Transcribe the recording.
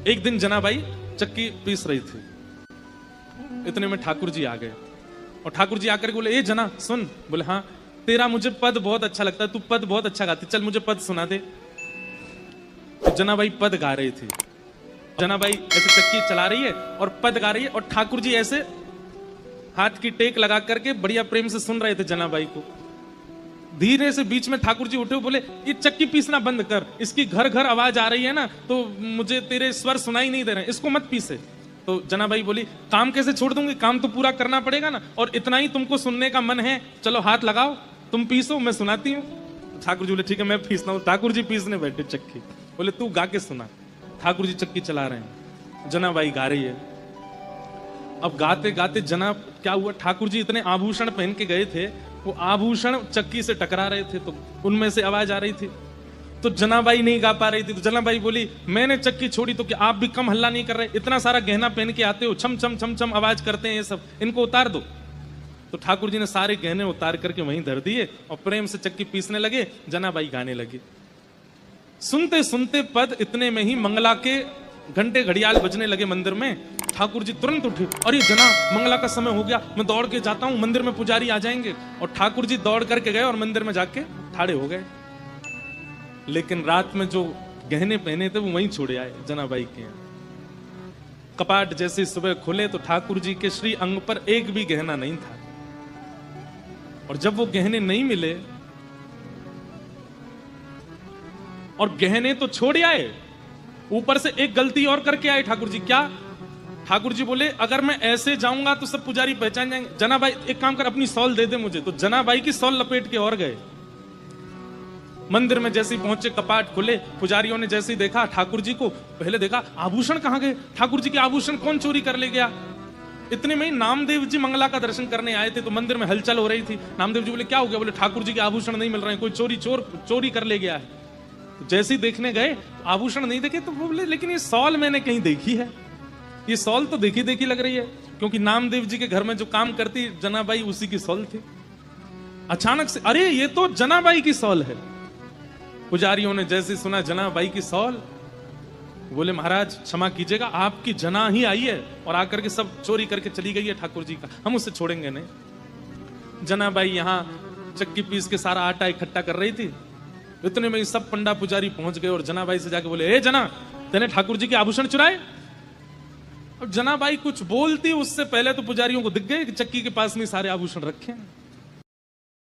एक दिन जनाबाई चक्की पीस रही थी, इतने में ठाकुर जी आ गए और ठाकुर जी आकर के बोले, ए जना सुन। बोले हाँ, तेरा मुझे पद बहुत अच्छा लगता है, तू पद बहुत अच्छा गाती, चल मुझे पद सुना दे। तो जनाबाई पद गा रही थी। जनाबाई ऐसे चक्की चला रही है और पद गा रही है और ठाकुर जी ऐसे हाथ की टेक लगा करके बढ़िया प्रेम से सुन रहे थे जनाबाई को। धीरे से बीच में ठाकुर जी उठे, बोले ये चक्की पीसना बंद कर, इसकी घर घर आवाज आ रही है ना, तो मुझे तेरे स्वर सुनाई नहीं दे रहे, इसको मत पीसे। तो जनाबाई बोली, काम कैसे छोड़ दूंगी, काम तो पूरा करना पड़ेगा ना, और इतना ही तुमको सुनने का मन है, चलो हाथ लगाओ, तुम पीसो, मैं सुनाती हूँ। ठाकुर जी बोले ठीक है मैं पीसता हूँ। ठाकुर जी पीसने बैठे चक्की, बोले तू गा के सुना। ठाकुर जी चक्की चला रहे हैं, जनाबाई गा रही है। अब गाते गाते जना क्या हुआ, ठाकुर जी इतने आभूषण पहन के गए थे, वो आभूषण चक्की से टकरा रहे थे, तो उनमें से आवाज आ रही थी। तो जनाबाई नहीं गा पा रही थी। तो जनाबाई बोली, मैंने चक्की छोड़ी तो क्या आप भी कम हल्ला नहीं कर रहे, इतना सारा गहना पहन के आते हो, छम छम छम छम आवाज करते हैं ये सब, इनको उतार दो। तो ठाकुर जी ने सारे गहने उतार करके वहीं धर दिए और प्रेम से चक्की पीसने लगे, जनाबाई गाने लगी। सुनते सुनते पद, इतने में ही मंगला के घंटे घड़ियाल बजने लगे मंदिर में। ठाकुर जी तुरंत उठे, अरे जना मंगला का समय हो गया, मैं दौड़ के जाता हूं, मंदिर में पुजारी आ जाएंगे। और ठाकुर जी दौड़ करके गए और मंदिर में जाके ठाड़े हो गए। लेकिन रात में जो गहने पहने थे वो वहीं छोड़े आए जनाबाई के। कपाट जैसे सुबह खुले तो ठाकुर जी के श्री अंग पर एक भी गहना नहीं था। और जब वो गहने नहीं मिले, और गहने तो छोड़ आए, ऊपर से एक गलती और करके आए ठाकुर जी। क्या? ठाकुर जी बोले, अगर मैं ऐसे जाऊंगा तो सब पुजारी पहचान जाएंगे, जनाबाई एक काम कर, अपनी सॉल दे दे मुझे। तो जनाबाई की सॉल लपेट के और गए। मंदिर में जैसे ही पहुंचे, कपाट खुले, पुजारियों ने जैसे ही देखा ठाकुर जी को, पहले देखा आभूषण कहां गए, ठाकुर जी के आभूषण कौन चोरी कर ले गया। इतने में ही नामदेव जी मंगला का दर्शन करने आए थे, तो मंदिर में हलचल हो रही थी। नामदेव जी बोले, क्या हो गया? बोले, ठाकुर जी के आभूषण नहीं मिल रहे हैं, कोई चोरी कर ले गया है। तो जैसे ही देखने गए, आभूषण नहीं देखे, तो बोले, लेकिन ये सॉल मैंने कहीं देखी है, ये सॉल तो देखी देखी लग रही है, क्योंकि नामदेव जी के घर में जो काम करती जनाबाई, उसी की सॉल थी। अचानक से, अरे ये तो जनाबाई की सॉल है। पुजारियों ने जैसे सुना जनाबाई की सॉल, बोले, महाराज क्षमा कीजिएगा, आपकी जना ही आई है और आकर के सब चोरी करके चली गई है ठाकुर जी का, हम उसे छोड़ेंगे नहीं। जनाबाई यहाँ चक्की पीस के सारा आटा इकट्ठा कर रही थी। इतने में सब पंडा पुजारी पहुंच गए और जनाबाई से जाके बोले, ए जना, तेने ठाकुर जी के आभूषण चुराए? और जनाबाई कुछ बोलती उससे पहले तो पुजारियों को दिख गए कि चक्की के पास में सारे आभूषण रखे हैं।